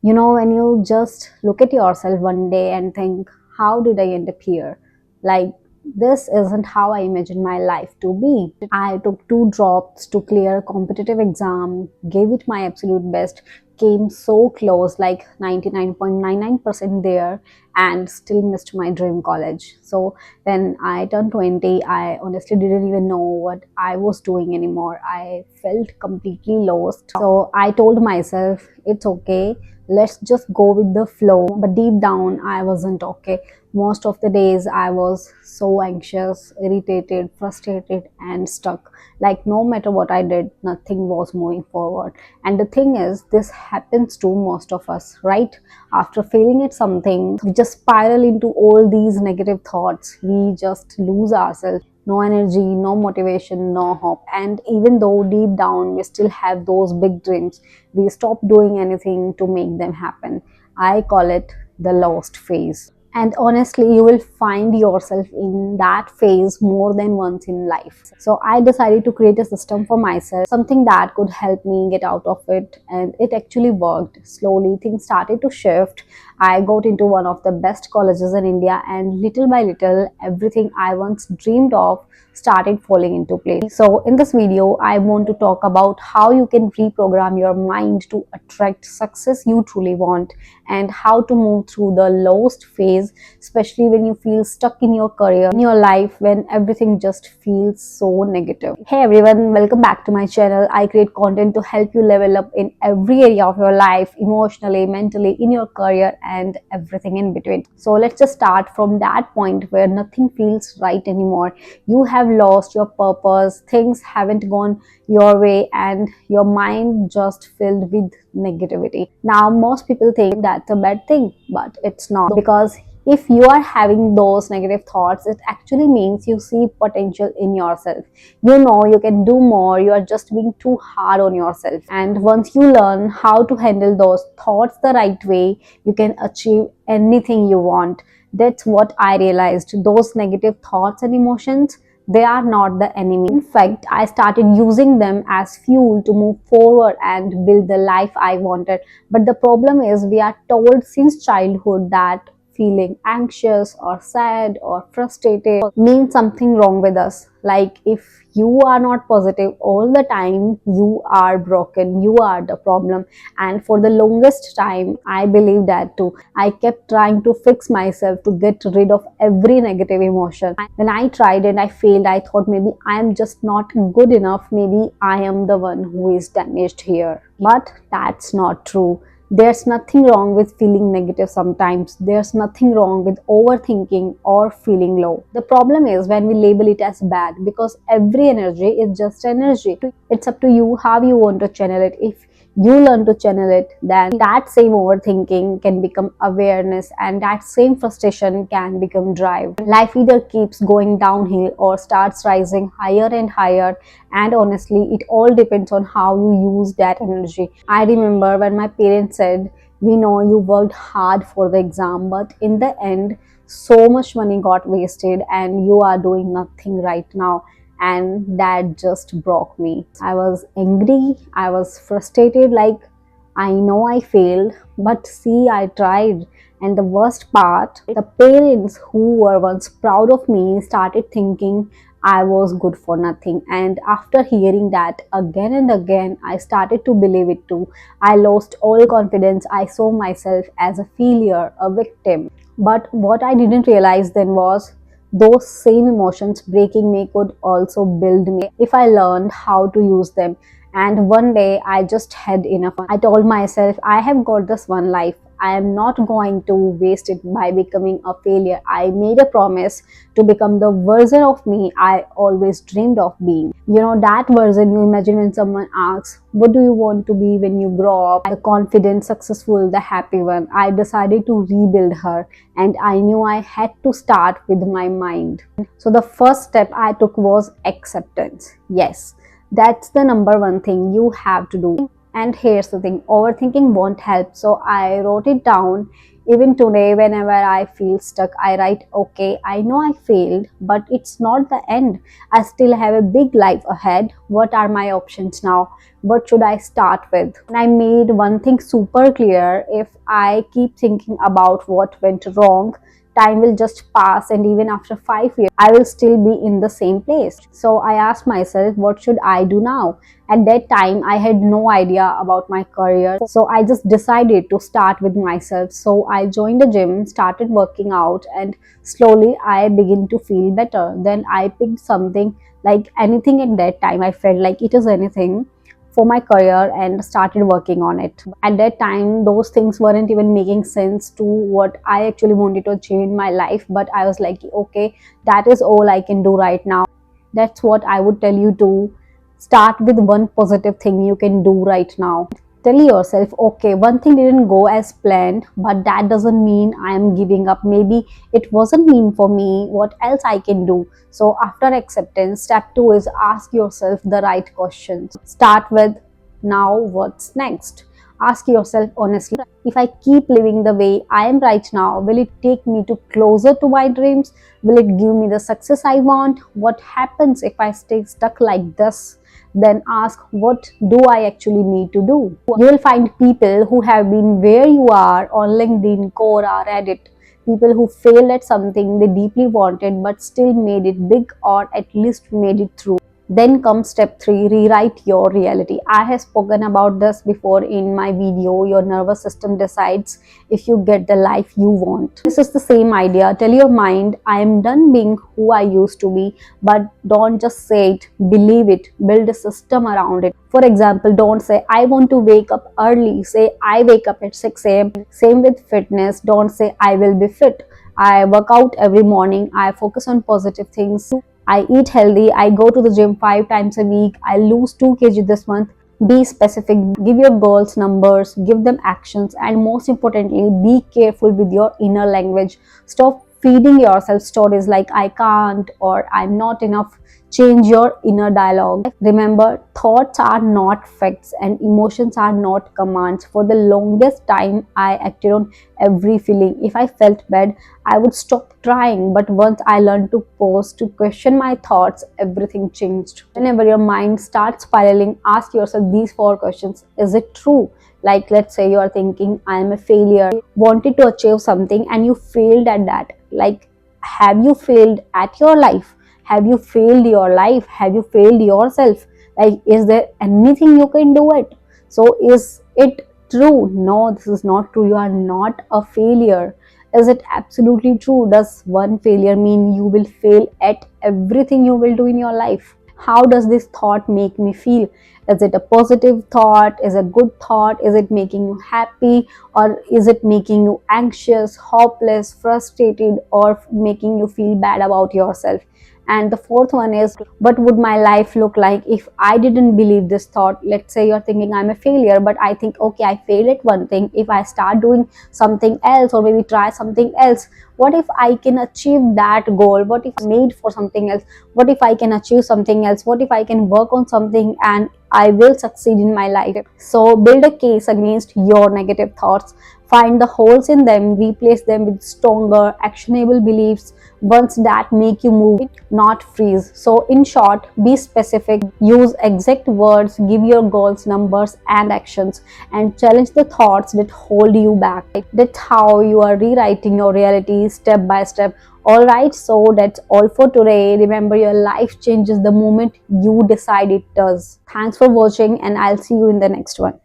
When you just look at yourself one day and think, how did I end up here? Like, this isn't how I imagined my life to be. I took two drops to clear a competitive exam, gave it my absolute best, came so close, like 99.99% there, and still missed my dream college. So when I turned 20, I honestly didn't even know what I was doing anymore. I felt completely lost. So I told myself, it's okay, let's just go with the flow. But deep down, I wasn't okay. Most of the days, I was so anxious, irritated, frustrated, and stuck. Like, no matter what I did, nothing was moving forward. And the thing is, this happens to most of us, right? After failing at something, we just spiral into all these negative thoughts. We just lose ourselves. No energy, no motivation, no hope. And even though deep down we still have those big dreams, we stop doing anything to make them happen. I call it the lost phase. And honestly, you will find yourself in that phase more than once in life. So I decided to create a system for myself, something that could help me get out of it, and it actually worked. Slowly things started to shift. I got into one of the best colleges in India, and little by little everything I once dreamed of started falling into place. So in this video, I want to talk about how you can reprogram your mind to attract success you truly want, and how to move through the lost phase, especially when you feel stuck in your career, in your life, when everything just feels so negative. Hey everyone, welcome back to my channel. I create content to help you level up in every area of your life, emotionally, mentally, in your career, and everything in between. So let's just start from that point where nothing feels right anymore. You have lost your purpose, things haven't gone your way, and your mind just filled with negativity. Now most people think that's a bad thing, but it's not, because if you are having those negative thoughts, it actually means you see potential in yourself. You know you can do more, you are just being too hard on yourself. And once you learn how to handle those thoughts the right way, you can achieve anything you want. That's what I realized. Those negative thoughts and emotions, they are not the enemy. In fact, I started using them as fuel to move forward and build the life I wanted. But the problem is, we are told since childhood that feeling anxious or sad or frustrated means something wrong with us. Like, if you are not positive all the time, you are broken, you are the problem. And for the longest time, I believed that too. I kept trying to fix myself to get rid of every negative emotion. When I tried and I failed, I thought maybe I am just not good enough, maybe I am the one who is damaged here. But that's not true. There's nothing wrong with feeling negative sometimes. There's nothing wrong with overthinking or feeling low. The problem is when we label it as bad, because every energy is just energy. It's up to you how you want to channel it. If you learn to channel it, then that same overthinking can become awareness, and that same frustration can become drive. Life either keeps going downhill or starts rising higher and higher, and honestly, it all depends on how you use that energy. I remember when my parents said, we know you worked hard for the exam, but in the end, so much money got wasted and you are doing nothing right now. And that just broke me. I was angry, I was frustrated, like, I know I failed, but see, I tried. And the worst part, the parents who were once proud of me started thinking I was good for nothing. And after hearing that again and again, I started to believe it too. I lost all confidence. I saw myself as a failure, a victim. But what I didn't realize then was, those same emotions breaking me could also build me if I learned how to use them. And one day I just had enough. I told myself, I have got this one life. I am not going to waste it by becoming a failure. I made a promise to become the version of me I always dreamed of being. That version you imagine when someone asks, what do you want to be when you grow up? The confident, successful, the happy one. I decided to rebuild her, and I knew I had to start with my mind. So the first step I took was acceptance. Yes, that's the number one thing you have to do. And here's the thing, overthinking won't help. So I wrote it down. Even today, whenever I feel stuck, I write, okay, I know I failed, but it's not the end. I still have a big life ahead. What are my options now? What should I start with? And I made one thing super clear: if I keep thinking about what went wrong, time will just pass, and even after 5 years, I will still be in the same place. So I asked myself, what should I do now? At that time, I had no idea about my career, so I just decided to start with myself. So I joined the gym, started working out, and slowly I began to feel better. Then I picked something, like anything at that time. I felt like it is anything for my career, and started working on it. At that time, those things weren't even making sense to what I actually wanted to achieve in my life, but I was like, okay, that is all I can do right now. That's what I would tell you to start with one positive thing you can do right now. Tell yourself, okay, one thing didn't go as planned, but that doesn't mean I am giving up. Maybe it wasn't mean for me. What else I can do? So after acceptance, step 2 is ask yourself the right questions. Start with, now what's next? Ask yourself honestly, if I keep living the way I am right now, will it take me to closer to my dreams? Will it give me the success I want? What happens if I stay stuck like this? Then ask, what do I actually need to do? You will find people who have been where you are on LinkedIn, Quora, Reddit. People who failed at something they deeply wanted but still made it big, or at least made it through. Then comes step 3, rewrite your reality. I have spoken about this before in my video, Your Nervous System Decides If You Get the Life You Want. This is the same idea. Tell your mind, I am done being who I used to be, but don't just say it, believe it, build a system around it. For example, don't say, I want to wake up early. Say, I wake up at 6 a.m. Same with fitness. Don't say, I will be fit. I work out every morning. I focus on positive things. I eat healthy. I go to the gym 5 times a week. I lose 2 kg this month. Be specific. Give your goals numbers. Give them actions. And most importantly, be careful with your inner language. Stop feeding yourself stories like I can't or I'm not enough. Change your inner dialogue. Remember, thoughts are not facts and emotions are not commands. For the longest time, I acted on every feeling. If I felt bad, I would stop trying. But once I learned to pause, to question my thoughts, everything changed. Whenever your mind starts spiraling, ask yourself these 4 questions. Is it true? Like, let's say you are thinking, I am a failure, wanted to achieve something and you failed at that. Like, have you failed at your life? Have you failed your life? Have you failed yourself? Like, is there anything you can do it? So is it true? No, this is not true. You are not a failure. Is it absolutely true? Does one failure mean you will fail at everything you will do in your life? How does this thought make me feel? Is it a positive thought? Is it a good thought? Is it making you happy? Or is it making you anxious, hopeless, frustrated, or making you feel bad about yourself? And the fourth one is, what would my life look like if I didn't believe this thought? Let's say you're thinking I'm a failure, but I think, okay, I failed at one thing. If I start doing something else or maybe try something else, what if I can achieve that goal? What if I'm made for something else? What if I can achieve something else? What if I can work on something and I will succeed in my life? So build a case against your negative thoughts. Find the holes in them, replace them with stronger, actionable beliefs, ones that make you move, not freeze. So in short, be specific, use exact words, give your goals numbers and actions, and challenge the thoughts that hold you back. That's how you are rewriting your reality step by step. Alright, so that's all for today. Remember, your life changes the moment you decide it does. Thanks for watching, and I'll see you in the next one.